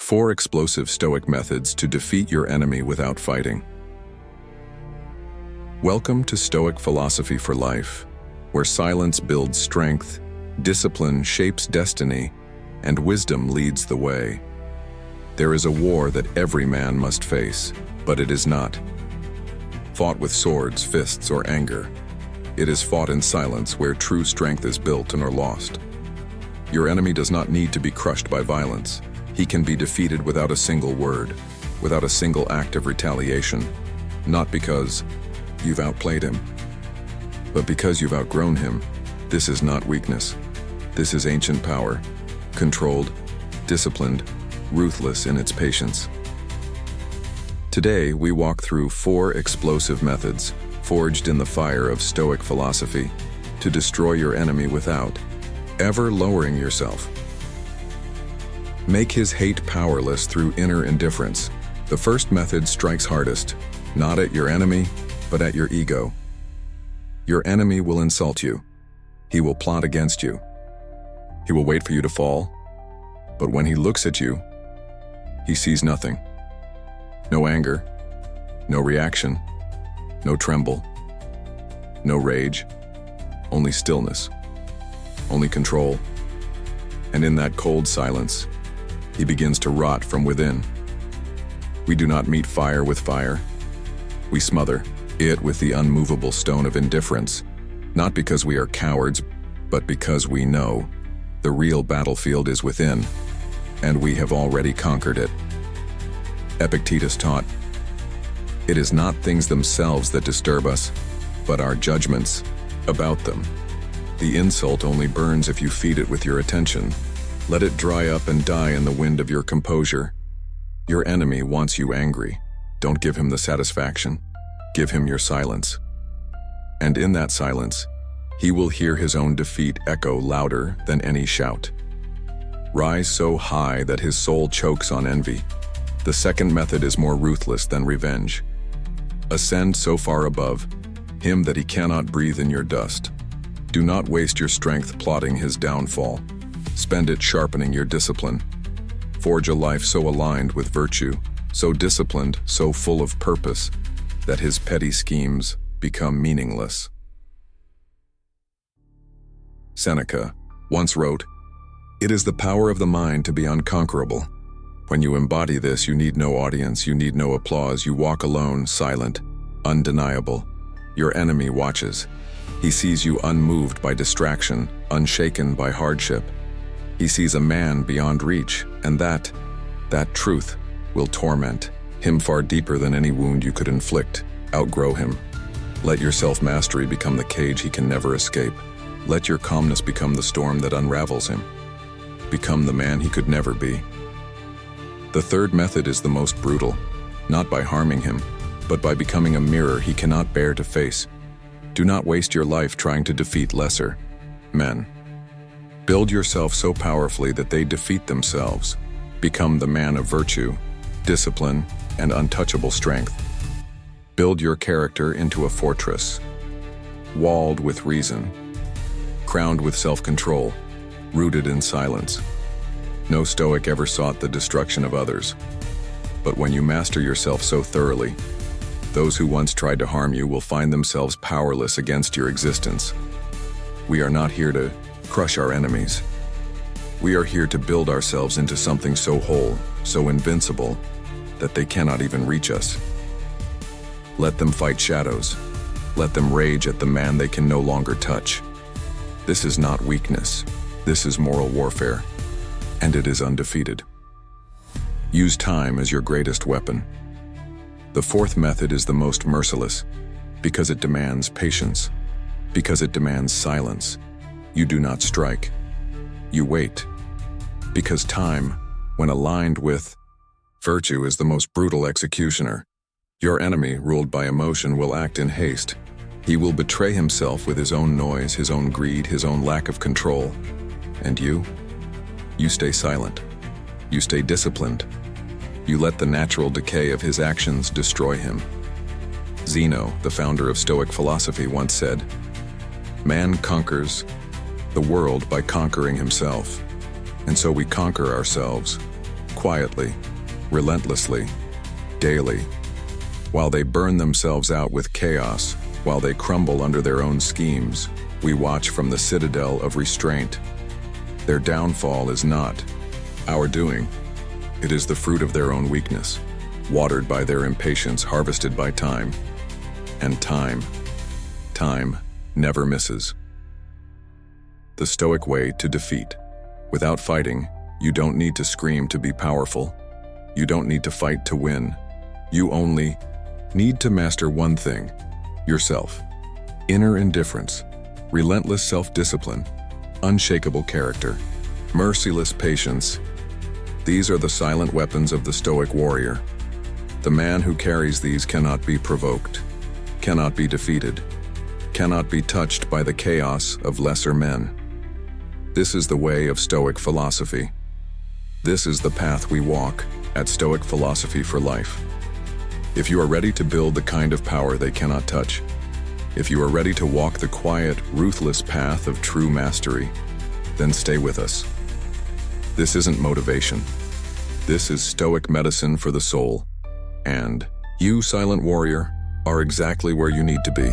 4 explosive Stoic methods to defeat your enemy without fighting. Welcome to Stoic philosophy for life, where silence builds strength, discipline shapes destiny, and wisdom leads the way. There is a war that every man must face, but it is not fought with swords, fists, or anger. It is fought in silence, where true strength is built and or lost. Your enemy does not need to be crushed by violence. He can be defeated without a single word, without a single act of retaliation, not because you've outplayed him, but because you've outgrown him. This is not weakness. This is ancient power, controlled, disciplined, ruthless in its patience. Today, we walk through 4 explosive methods forged in the fire of Stoic philosophy to destroy your enemy without ever lowering yourself. Make his hate powerless through inner indifference. The first method strikes hardest, not at your enemy, but at your ego. Your enemy will insult you. He will plot against you. He will wait for you to fall. But when he looks at you, he sees nothing. No anger, no reaction, no tremble, no rage, only stillness, only control. And in that cold silence, he begins to rot from within. We do not meet fire with fire. We smother it with the unmovable stone of indifference, not because we are cowards, but because we know the real battlefield is within, and we have already conquered it. Epictetus taught, "It is not things themselves that disturb us, but our judgments about them." The insult only burns if you feed it with your attention. Let it dry up and die in the wind of your composure. Your enemy wants you angry. Don't give him the satisfaction. Give him your silence. And in that silence, he will hear his own defeat echo louder than any shout. Rise so high that his soul chokes on envy. The second method is more ruthless than revenge. Ascend so far above him that he cannot breathe in your dust. Do not waste your strength plotting his downfall. Spend it sharpening your discipline. Forge a life so aligned with virtue, so disciplined, so full of purpose, that his petty schemes become meaningless. Seneca once wrote, "It is the power of the mind to be unconquerable. When you embody this, you need no audience, you need no applause, you walk alone, silent, undeniable. Your enemy watches. He sees you unmoved by distraction, unshaken by hardship. He sees a man beyond reach, and that truth will torment him far deeper than any wound you could inflict. Outgrow him. Let your self-mastery become the cage he can never escape. Let your calmness become the storm that unravels him. Become the man he could never be." The third method is the most brutal, not by harming him, but by becoming a mirror he cannot bear to face. Do not waste your life trying to defeat lesser men. Build yourself so powerfully that they defeat themselves. Become the man of virtue, discipline, and untouchable strength. Build your character into a fortress, walled with reason, crowned with self-control, rooted in silence. No Stoic ever sought the destruction of others. But when you master yourself so thoroughly, those who once tried to harm you will find themselves powerless against your existence. We are not here to crush our enemies. We are here to build ourselves into something so whole, so invincible, that they cannot even reach us. Let them fight shadows. Let them rage at the man they can no longer touch. This is not weakness. This is moral warfare, and it is undefeated. Use time as your greatest weapon. The fourth method is the most merciless, because it demands patience, because it demands silence. You do not strike. You wait. Because time, when aligned with virtue, is the most brutal executioner. Your enemy, ruled by emotion, will act in haste. He will betray himself with his own noise, his own greed, his own lack of control. And you stay silent. You stay disciplined. You let the natural decay of his actions destroy him. Zeno, the founder of Stoic philosophy, once said, "Man conquers the world by conquering himself, and so we conquer ourselves, quietly, relentlessly, daily. While they burn themselves out with chaos, while they crumble under their own schemes, we watch from the citadel of restraint. Their downfall is not our doing. It is the fruit of their own weakness, watered by their impatience, harvested by time. And time never misses. The Stoic way to defeat. Without fighting, you don't need to scream to be powerful. You don't need to fight to win. You only need to master one thing: yourself. Inner indifference, relentless self-discipline, unshakable character, merciless patience. These are the silent weapons of the Stoic warrior. The man who carries these cannot be provoked, cannot be defeated, cannot be touched by the chaos of lesser men. This is the way of Stoic philosophy. This is the path we walk at Stoic Philosophy for Life. If you are ready to build the kind of power they cannot touch, if you are ready to walk the quiet, ruthless path of true mastery, then stay with us. This isn't motivation. This is Stoic medicine for the soul. And you, silent warrior, are exactly where you need to be.